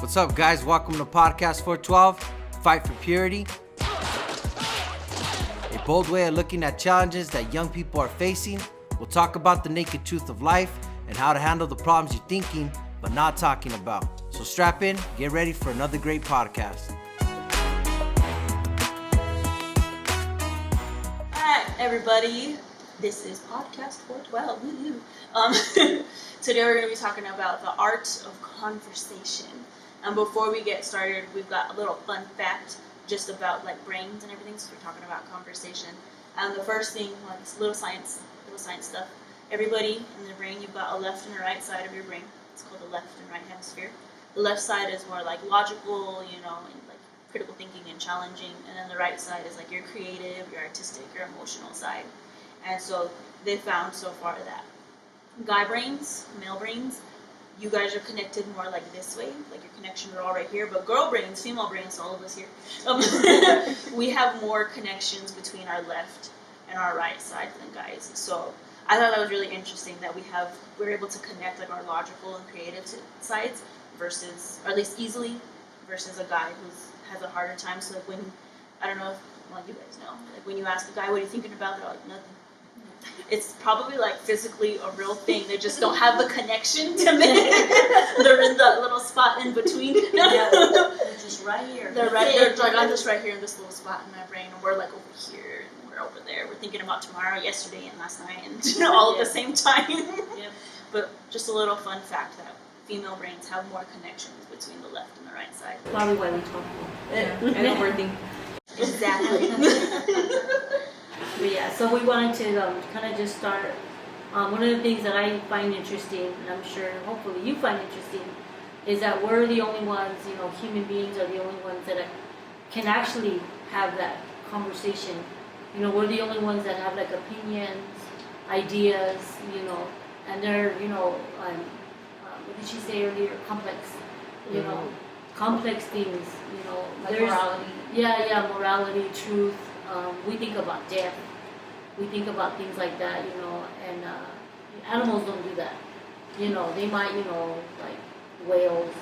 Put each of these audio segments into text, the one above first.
What's up, guys? Welcome to Podcast 412, Fight for Purity. A bold way of looking at challenges that young people are facing. We'll talk about the naked truth of life and how to handle the problems you're thinking but not talking about. So strap in, get ready for another great podcast. Alright, everybody. This is Podcast 412. Today we're going to be talking about the art of conversation. And before we get started, we've got a little fun fact just about like brains and everything. So we're talking about conversation. And the first thing, like it's little science stuff. Everybody in the brain, you've got a left and a right side of your brain. It's called the left and right hemisphere. The left side is more like logical, and like critical thinking and challenging. And then the right side is like your creative, your artistic, your emotional side. And so they found so far that guy brains, male brains, you guys are connected more like this way, like your connections are all right here, but girl brains, female brains, all of us here, we have more connections between our left and our right side than guys. So I thought that was really interesting that we're able to connect like our logical and creative sides versus, or at least easily, versus a guy who has a harder time. So like when, I don't know if, well, you guys know, like when you ask a guy, what are you thinking about? They're like, nothing. It's probably like physically a real thing. They just don't have the connection to me. They're in that little spot in between. Yeah, they're just right here. They're like, I'm just right here in this little spot in my brain, and we're like over here, and we're over there. We're thinking about tomorrow, yesterday, and last night, and all at the same time. Yep. But just a little fun fact that female brains have more connections between the left and the right side. Probably why we talk more. And overthink. Exactly. But yeah, so we wanted to kind of just start. One of the things that I find interesting, and I'm sure hopefully you find interesting, is that we're the only ones, human beings are the only ones that can actually have that conversation. We're the only ones that have like opinions, ideas, and they're, what did she say earlier? Complex, complex things, Like there's morality. Yeah, morality, truth. We think about death. We think about things like that, and animals don't do that. They might, like whales,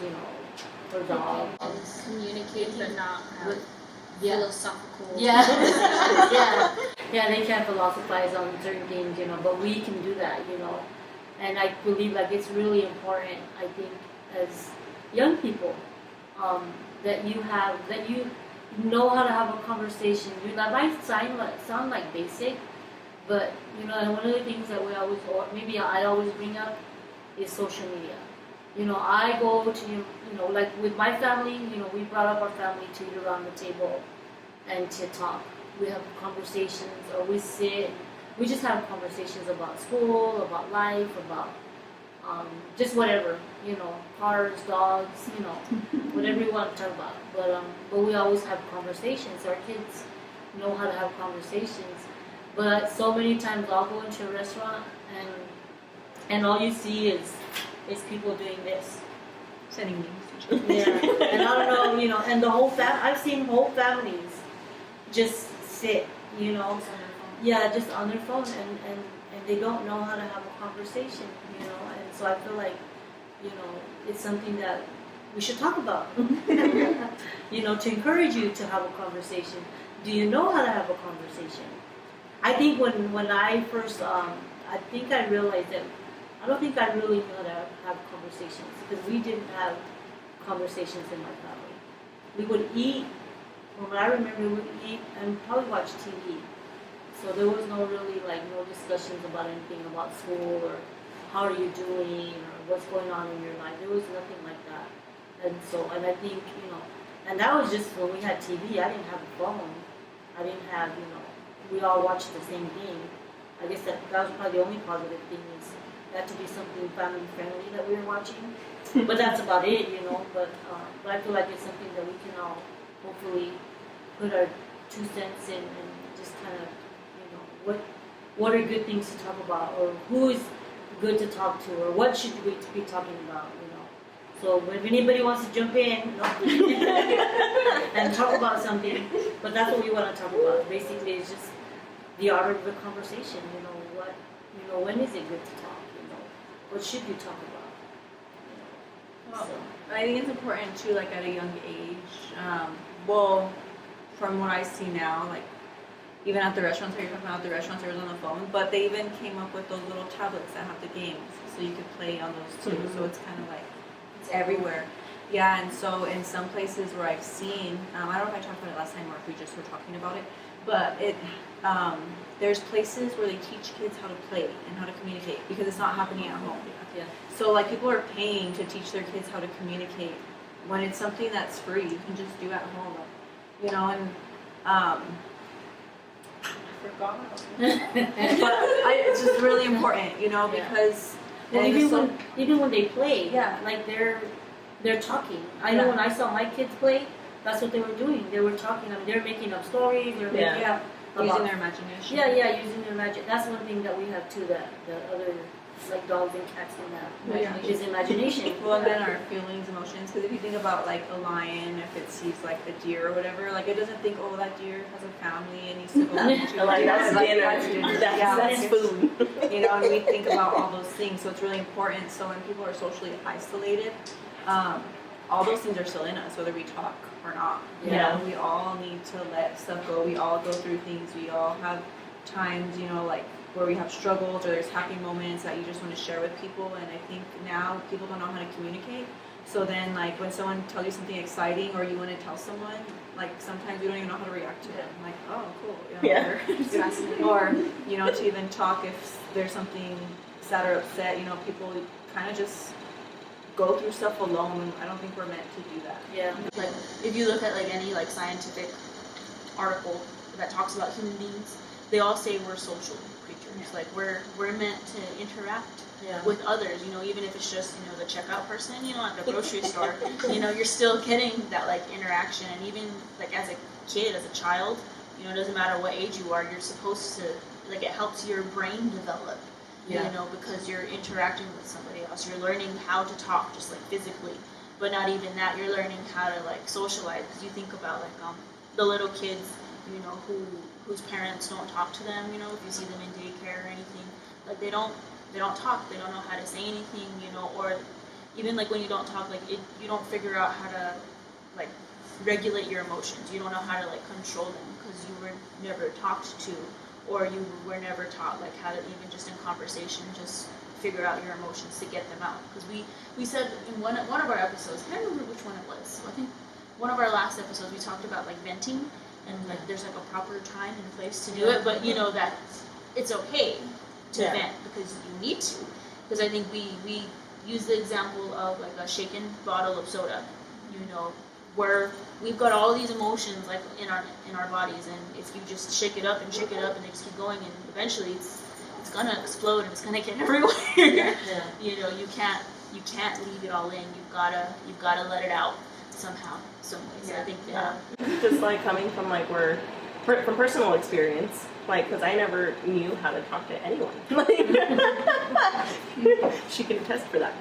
or dogs. Communicate but not have Yeah. philosophical. Yeah. Yeah, they can't philosophize on certain things, but we can do that, And I believe like it's really important, I think, as young people, that you know how to have a conversation. That might sound like basic, but and one of the things that we always, or maybe I always bring up, is social media. I go to like with my family. We brought up our family to eat around the table and to talk. We have conversations, or we sit. We just have conversations about school, about life, about just whatever, cars, dogs, whatever you want to talk about. But we always have conversations. Our kids know how to have conversations. But so many times I'll go into a restaurant and all you see is people doing this. Sending memes. Yeah. And I don't know, and the whole I've seen whole families just sit, yeah, just on their phone and they don't know how to have a conversation, and so I feel like, it's something that we should talk about, to encourage you to have a conversation. Do you know how to have a conversation? I think when I first, I think I realized that I don't think I really knew how to have conversations, because we didn't have conversations in my family. We would eat, from what I remember, we would eat and probably watch TV. So there was no discussions about anything about school, or how are you doing, or what's going on in your life. There was nothing like that. And I think, and that was just when we had TV. I didn't have a phone. I didn't have, we all watched the same thing. I guess that was probably the only positive thing, is that to be something family friendly that we were watching. But that's about it, But I feel like it's something that we can all hopefully put our 2 cents in, and just kind of, what are good things to talk about, or who is good to talk to, or what should we be talking about, So if anybody wants to jump in and talk about something, but that's what we want to talk about. Basically, it's just the art of the conversation. When is it good to talk? What should you talk about? So, I think it's important too, like at a young age. Well, from what I see now, like even at the restaurants, how you're talking about the restaurants, there was on the phone, but they even came up with those little tablets that have the games, so you could play on those too. So it's kind of like it's everywhere. Yeah, and so in some places where I've seen, I don't know if I talked about it last time or if we just were talking about it, but there's places where they teach kids how to play and how to communicate because it's not happening at home. yeah. So like people are paying to teach their kids how to communicate when it's something that's free. You can just do at home, you know. And I forgot what I was gonna say. But it's just really important, you know, Yeah. because Well, even when they play, Yeah. like they're talking. I know Yeah. when I saw my kids play, that's what they were doing. They were talking. I mean, they're making up stories. They're making Yeah. up about, using their imagination. yeah, using their magic. That's one thing that we have too. That the other like dogs and cats in that is imagination. Well, and then our feelings, emotions. Because if you think about like a lion, if it sees like a deer or whatever, like it doesn't think, oh, that deer has a family and needs to go to Like, that's like, dinner. that's dinner. That's food. You know, and we think about all those things, so it's really important. So when people are socially isolated, all those things are still in us, whether we talk or not. You Yeah. know, we all need to let stuff go. We all go through things. We all have times, you know, like where we have struggles or there's happy moments that you just want to share with people. And I think now people don't know how to communicate. So then, like when someone tells you something exciting or you want to tell someone, like sometimes we don't even know how to react to it. I'm like, oh, cool. You know, Yeah. or you know, to even talk if there's something sad or upset. You know, people kind of just go through stuff alone. I don't think we're meant to do that. Yeah. Like if you look at like any like scientific article that talks about human beings, they all say we're social creatures. Like we're meant to interact Yeah. with others, you know, even if it's just, you know, the checkout person, you know, at the grocery store, you know, you're still getting that like interaction. And even like as a kid, as a child, you know, it doesn't matter what age you are, you're supposed to, like, it helps your brain develop, Yeah. you know, because you're interacting with somebody else. You're learning how to talk just like physically, but not even that, you're learning how to like socialize. Because you think about like the little kids, you know, whose parents don't talk to them, you know, if you see them in daycare or anything, like they don't talk, they don't know how to say anything, you know, or even like when you don't talk, like you don't figure out how to like regulate your emotions. You don't know how to like control them because you were never talked to, or you were never taught like how to even just in conversation just figure out your emotions to get them out. Because we said in one of our episodes, I can't remember which one it was. So I think one of our last episodes we talked about like venting, and like there's like a proper time and place to do it, but you know that it's okay to vent because you need to. Because I think we use the example of like a shaken bottle of soda, you know, where we've got all these emotions like in our bodies, and if you just shake it up and they just keep going, and eventually it's gonna explode and it's gonna get everywhere. Yeah. You know, you can't leave it all in. You've gotta let it out somehow, some way. So I think Just like coming from like from personal experience, like because I never knew how to talk to anyone. She can attest for that.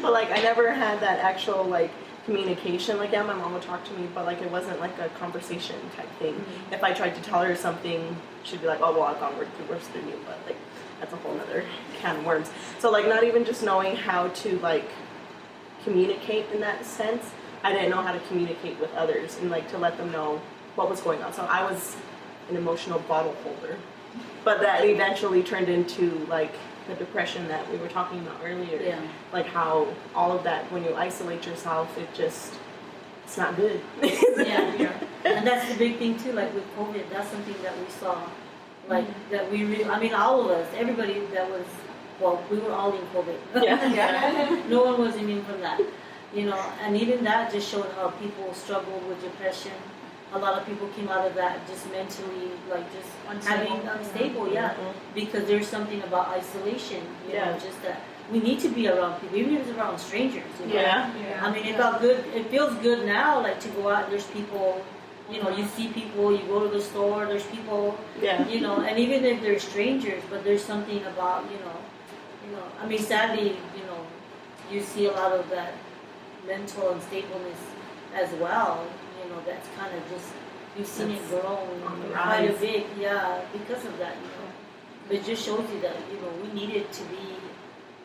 But like I never had that actual like communication. Like yeah, my mom would talk to me, but like it wasn't like a conversation type thing. Mm-hmm. If I tried to tell her something, she'd be like, oh well, I've gone worse than you. But like that's a whole other can of worms. So like not even just knowing how to like communicate in that sense, I didn't know how to communicate with others and like to let them know what was going on. So I was an emotional bottle holder, but that eventually turned into like the depression that we were talking about earlier. Yeah. Like how all of that, when you isolate yourself, it's not good. Yeah. And that's the big thing too, like with COVID, that's something that we saw, like that we really, I mean all of us, everybody that was, well, we were all in COVID. Yeah. No one was immune from that, you know, and even that just showed how people struggled with depression. A lot of people came out of that just mentally, like just unstable, because there's something about isolation, you know, just that we need to be around people, even if it's around strangers, you know. I mean, it felt good, it feels good now, like to go out, there's people, you know, you see people, you go to the store, there's people, you know, and even if they're strangers, but there's something about, you know, I mean, sadly, you know, you see a lot of that mental unstableness as well, you know, that's kind of just, you've seen it grow quite a bit, because of that, you know. But it just shows you that, you know, we needed to be,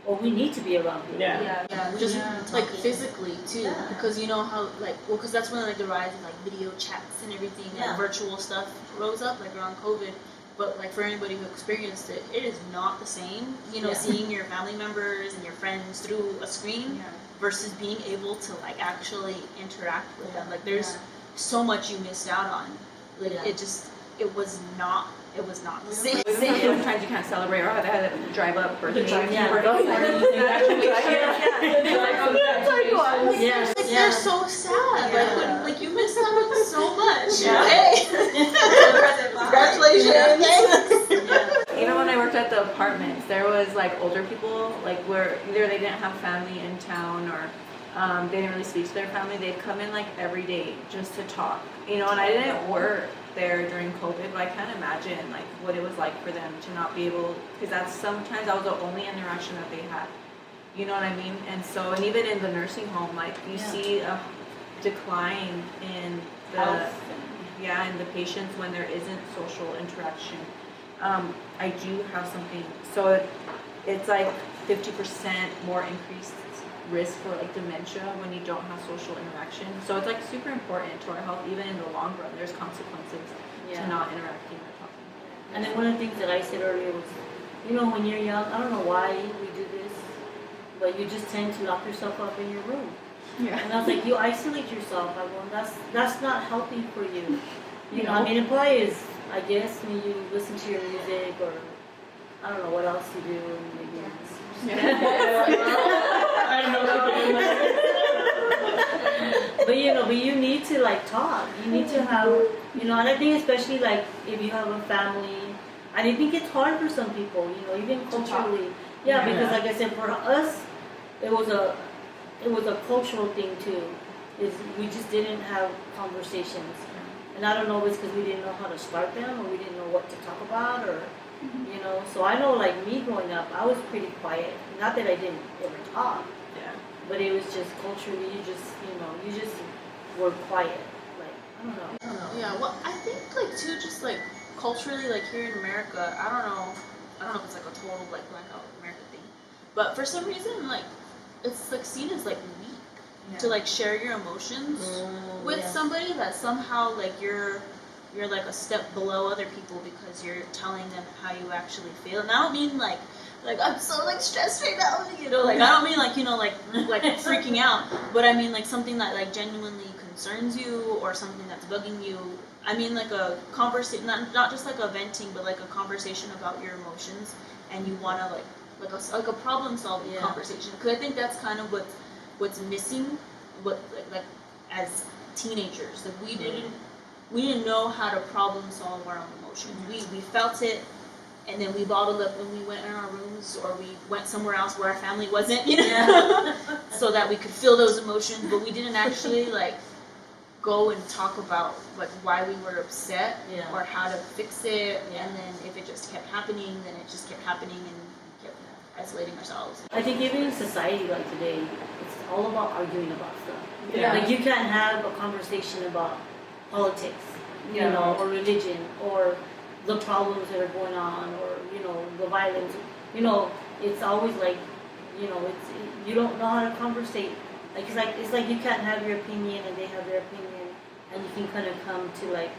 or we need to be around people. Yeah. Just like talking. physically too, Yeah. because you know how because that's when like the rise of like video chats and everything, Yeah. like virtual stuff rose up like around COVID. But like for anybody who experienced it, it is not the same. You know, Yeah. seeing your family members and your friends through a screen versus being able to like actually interact with them. Like there's so much you missed out on. Like Yeah. it was not the same. Sometimes you can't celebrate or they had to drive up birthdays. Yeah. Yes, Like yeah. they're so sad. Yeah. Like you missed out on so much. Yeah. Hey, congratulations. Even when I worked at the apartments, there was like older people, like where either they didn't have family in town or they didn't really speak to their family. They'd come in like every day just to talk, you know. And I didn't work there during COVID, but I can't imagine like what it was like for them to not be able, because that's sometimes that was the only interaction that they had. You know what I mean? And so, and even in the nursing home, like you see a decline in the in the patients when there isn't social interaction. I do have something, so it's like 50% more increased risk for like dementia when you don't have social interaction. So it's like super important to our health, even in the long run. There's consequences Yeah. to not interacting or talking. And then one of the things that I said earlier was, you know, when you're young, I don't know why we do this, but you just tend to lock yourself up in your room. Yeah. And I was like, you isolate yourself. I go, that's not healthy for you. You know, I mean, it probably is. I guess when you listen to your music, or I don't know what else you do, and maybe. I don't know. But you need to like talk. You need to have, and I think especially like if you have a family, and I think it's hard for some people, even culturally. Yeah, because like I said, for us, it was a cultural thing too. Is we just didn't have conversations, and I don't know if it's because we didn't know how to start them, or we didn't know what to talk about, or So I know, like me growing up, I was pretty quiet. Not that I didn't ever talk. But it was just culturally, you just were quiet. Like, I don't know. Yeah, well, I think like too, just like culturally, like here in America, I don't know if it's like a total like blackout America thing, but for some reason, like it's like seen as like weak to like share your emotions with somebody that somehow like you're like a step below other people because you're telling them how you actually feel. And I don't mean like I'm so like stressed right now, like I don't mean like like freaking out, but I mean like something that like genuinely concerns you or something that's bugging you. I mean like a conversation, not just like a venting, but like a conversation about your emotions, and you want to like a problem solving conversation, because I think that's kind of what's missing, like as teenagers, like we didn't know how to problem solve our own emotions. We felt it, and then we bottled up when we went in our rooms, or we went somewhere else where our family wasn't, so that we could feel those emotions, but we didn't actually like go and talk about like why we were upset or how to fix it. And then if it just kept happening, then it just kept happening, and we kept isolating ourselves. I think even in society like today, it's all about arguing about stuff. Yeah. Like you can't have a conversation about politics, or religion, or the problems that are going on, or the violence. It's always like, it's you don't know how to conversate. Like it's like you can't have your opinion and they have their opinion, and you can kind of come to like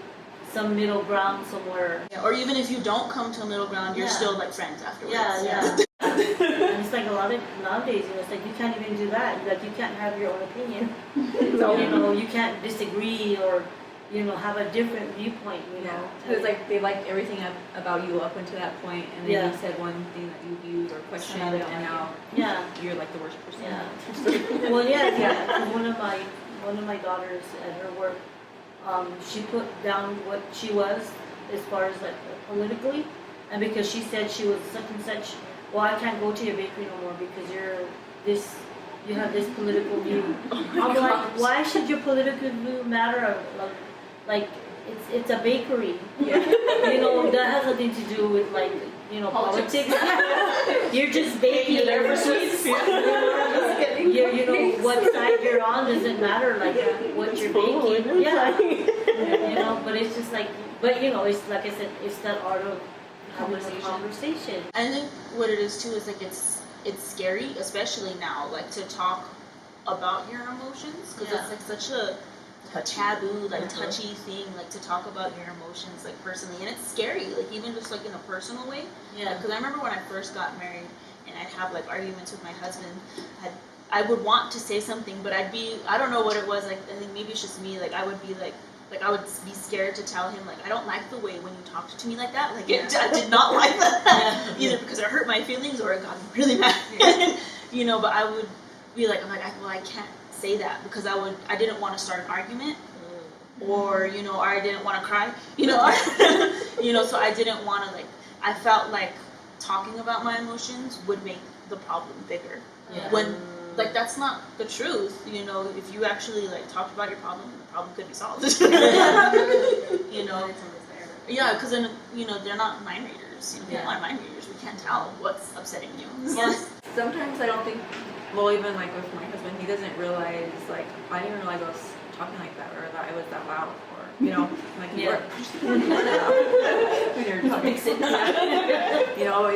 some middle ground somewhere. Yeah, or even if you don't come to a middle ground, you're still like friends afterwards. Yeah. And it's like a lot of nowadays, it's like you can't even do that. Like you can't have your own opinion. You can't disagree or have a different viewpoint. It was like they liked everything about you up until that point, and then you said one thing that you viewed or questioned, and now you're like the worst person. Yeah. Well, yeah. One of my daughters at her work, she put down what she was as far as like politically, and because she said she was such and such. Well, I can't go to your bakery no more because you have this political view. I'm like, why should your political view matter? Like it's a bakery. That has nothing to do with like politics. You're just baking. You're there for sweets. What side you're on doesn't matter. Like what you're baking. Yeah. But it's just like, it's like I said, it's that art of having a conversation. I think what it is too is like it's scary, especially now, like to talk about your emotions, because Yeah. it's like such a taboo, like touchy thing, like to talk about your emotions, like personally, and it's scary, like even just like in a personal way. Yeah. Because I remember when I first got married, and I'd have like arguments with my husband. I would want to say something, but I don't know what it was. Like I think maybe it's just me. Like I would be like I would be scared to tell him like I don't like the way when you talked to me like that. Like I did not like that either because it hurt my feelings or it got me really mad. You know, but I would be like I can't say that because I didn't want to start an argument. Or or I didn't want to cry, so I didn't want to I felt like talking about my emotions would make the problem bigger. Yeah. When that's not the truth, if you actually talked about your problem, the problem could be solved. Yeah, because then they're not mind readers. They're not mind readers. We can't tell what's upsetting you. Yes. Sometimes I don't think, well, even like with my husband, he doesn't realize, like, I didn't realize I was talking like that or that I was that loud or, like you were. When you're talking.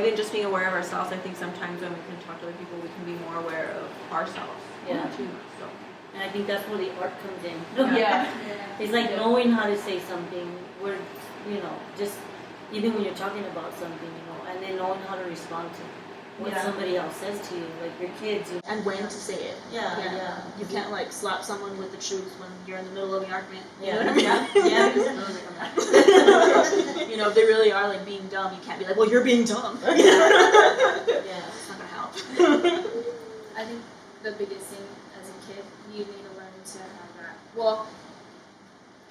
Even just being aware of ourselves, I think sometimes when we can talk to other people, we can be more aware of ourselves. Yeah. Too. So. And I think that's where the art comes in. Yeah. It's like knowing how to say something where, just even when you're talking about something, and then knowing how to respond to what somebody else says to you, like your kids. And when to say it. Yeah. You can't slap someone with the truth when you're in the middle of an argument. You Yeah. know what I mean? If they really are being dumb, you can't be like, well, you're being dumb. Yeah. It's not gonna help. I think the biggest thing as a kid, you need to learn to have that. Well,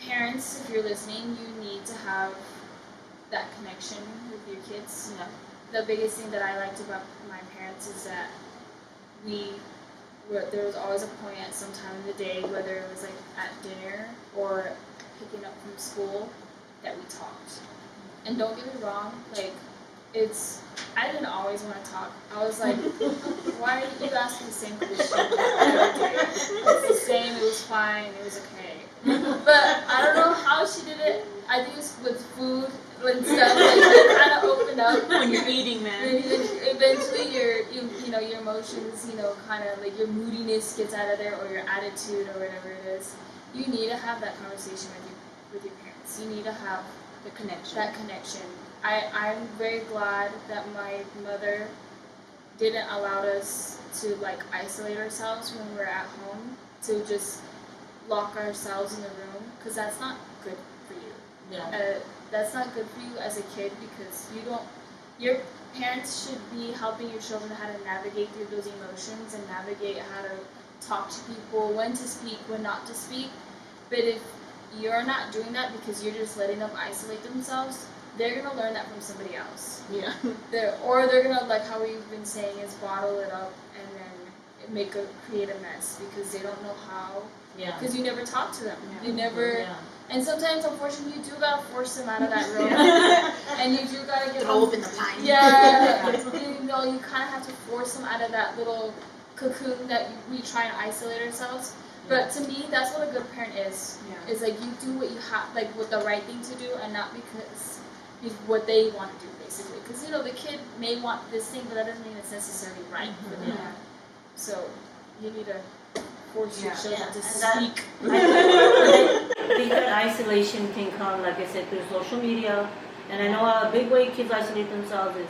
parents, if you're listening, you need to have that connection with your kids. Yeah. The biggest thing that I liked about my parents is that there was always a point at some time in the day, whether it was at dinner or picking up from school, that we talked. And don't get me wrong, I didn't always want to talk. I was like, why are you asking the same question every day? It's the same, it was fine, it was okay. But I don't know how she did it. I think it's with food and stuff. You kind of open up When you're eating, man. and then eventually your emotions, kind of your moodiness gets out of there, or your attitude, or whatever it is. You need to have that conversation with your parents. You need to have The connection. that connection. I'm very glad that my mother didn't allow us to isolate ourselves when we're at home, to just lock ourselves in the room, because that's not good for you. Yeah. That's not good for you as a kid, because your parents should be helping your children how to navigate through those emotions and navigate how to talk to people, when to speak, when not to speak. But if you're not doing that because you're just letting them isolate themselves, they're going to learn that from somebody else. Yeah. They're going to, how we've been saying, is bottle it up and then create a mess because they don't know how. Yeah. Because you never talk to them. Yeah. You never. Yeah. And sometimes, unfortunately, you do gotta force them out of that room, and you do gotta get Throw them. open the blind. Yeah. You kind of have to force them out of that little cocoon that we try and isolate ourselves. But to me, that's what a good parent is. Yeah. Is you do what you have, what the right thing to do, and not because it's what they want to do, basically. Because the kid may want this thing, but that doesn't mean it's necessarily right for them. Yeah. So you need to force your children to And that- speak. I think that isolation can come, like I said, through social media. And I know a big way kids isolate themselves is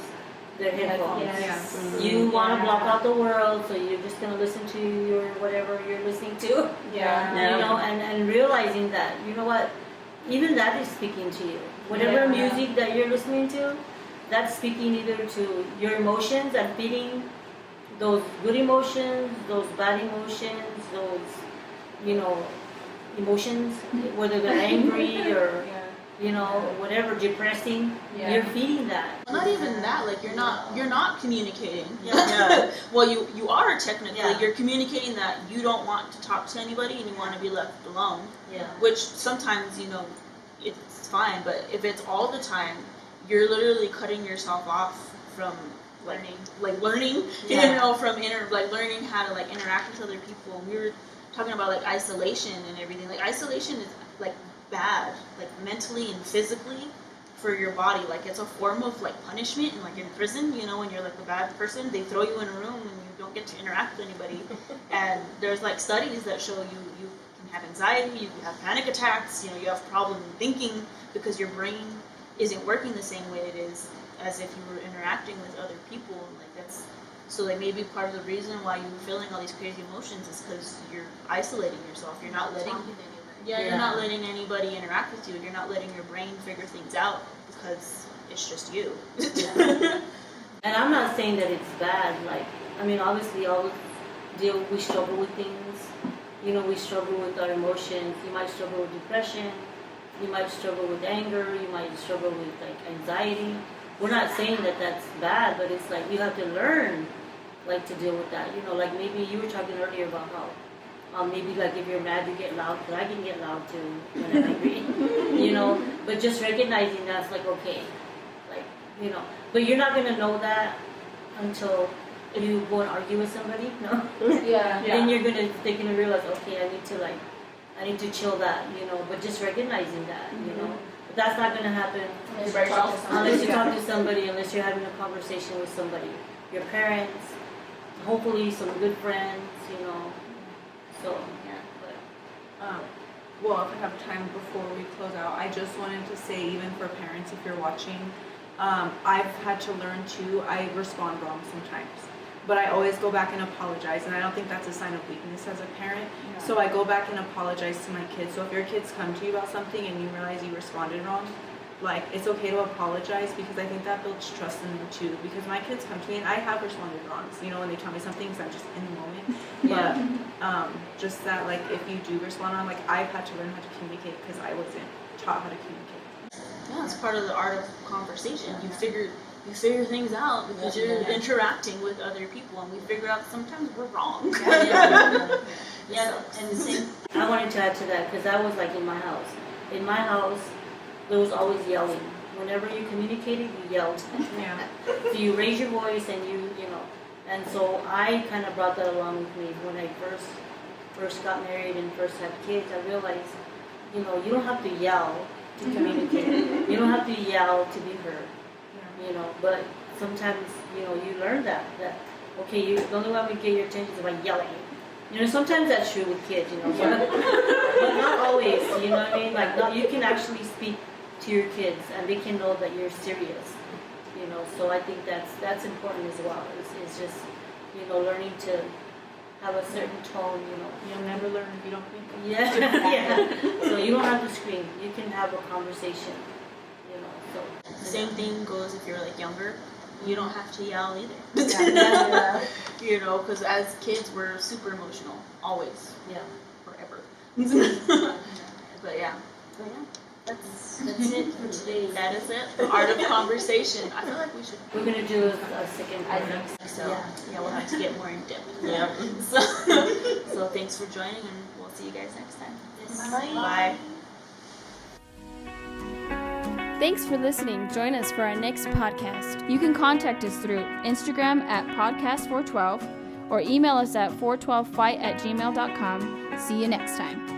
their headphones. Yes. You want to block out the world, so you're just going to listen to your whatever you're listening to. Yeah. And realizing that, what, even that is speaking to you. Whatever music that you're listening to, that's speaking either to your emotions and feeding those good emotions, those bad emotions, those, emotions, whether they're angry or, whatever, depressing, you're feeding that. Not even that, you're not communicating. Yeah. Well, you are technically. Yeah. You're communicating that you don't want to talk to anybody and you want to be left alone. Yeah. Which sometimes, it's fine, but if it's all the time, you're literally cutting yourself off from learning, Yeah. from learning how to interact with other people. We were talking about isolation and everything. Isolation is bad, mentally and physically for your body. Like it's a form of like punishment, and like in prison, you know, when you're like a bad person, they throw you in a room and you don't get to interact with anybody. And there's like studies that show you can have anxiety, you can have panic attacks, you know, you have problem thinking because your brain isn't working the same way it is as if you were interacting with other people. And like that's so like maybe part of the reason why you're feeling all these crazy emotions is because you're isolating yourself. You're not letting you're not letting anybody interact with you. You're not letting your brain figure things out because it's just you. And I'm not saying that it's bad. Like, I mean, obviously, we struggle with things. You know, we struggle with our emotions. You might struggle with depression. You might struggle with anger. You might struggle with like anxiety. We're not saying that that's bad, but it's like you have to learn, like, to deal with that. You know, like maybe you were talking earlier about how maybe like if you're mad, you get loud. Because I can get loud too when I'm angry. You know, but just recognizing that's like okay, like you know. But you're not gonna know that until you go and argue with somebody. No. Yeah. Then they're gonna realize, okay, I need to chill that, you know. But just recognizing that, you know. But that's not gonna happen unless you talk to somebody, unless you're having a conversation with somebody, your parents, hopefully some good friends, you know. So yeah. But well, if I have time before we close out, I just wanted to say, even for parents, if you're watching, I've had to learn too. I respond wrong sometimes, but I always go back and apologize, and I don't think that's a sign of weakness as a parent. Yeah. So I go back and apologize to my kids. So if your kids come to you about something and you realize you responded wrong, like, it's okay to apologize, because I think that builds trust in them too. Because my kids come to me and I have responded wrong, so, you know, when they tell me something, because I'm just in the moment. But just that, like, if you do respond wrong, like, I've had to learn how to communicate because I wasn't taught how to communicate. Yeah, it's part of the art of conversation. You figure things out because you're interacting with other people, and we figure out sometimes we're wrong. yeah, and the same. I wanted to add to that because that was like in my house. In my house, there was always yelling. Whenever you communicated, you yelled. Yeah. So you raise your voice, and you know. And so I kind of brought that along with me when I first got married and first had kids. I realized, you know, you don't have to yell to communicate. You don't have to yell to be heard. You know, but sometimes, you know, you learn that okay, the only way we get your attention is by yelling. You know, sometimes that's true with kids, you know, but not always. You know what I mean? Like, no, you can actually speak to your kids, and they can know that you're serious. You know, so I think that's important as well. It's just, you know, learning to have a certain tone. You know, You'll never learn if you don't think. Yeah, yeah. So you don't have to scream. You can have a conversation. You know, so. Same thing goes if you're like younger. You don't have to yell either. Yeah. You know, because as kids we're super emotional, always, Yeah. forever. But yeah. That's it for today. That is it. The art of conversation. I feel like we should. We're gonna do a second I part. think So yeah, we'll have to get more in depth. Yeah. So thanks for joining, and we'll see you guys next time. Bye. Bye. Thanks for listening. Join us for our next podcast. You can contact us through Instagram at podcast412 or email us at 412fight@gmail.com. See you next time.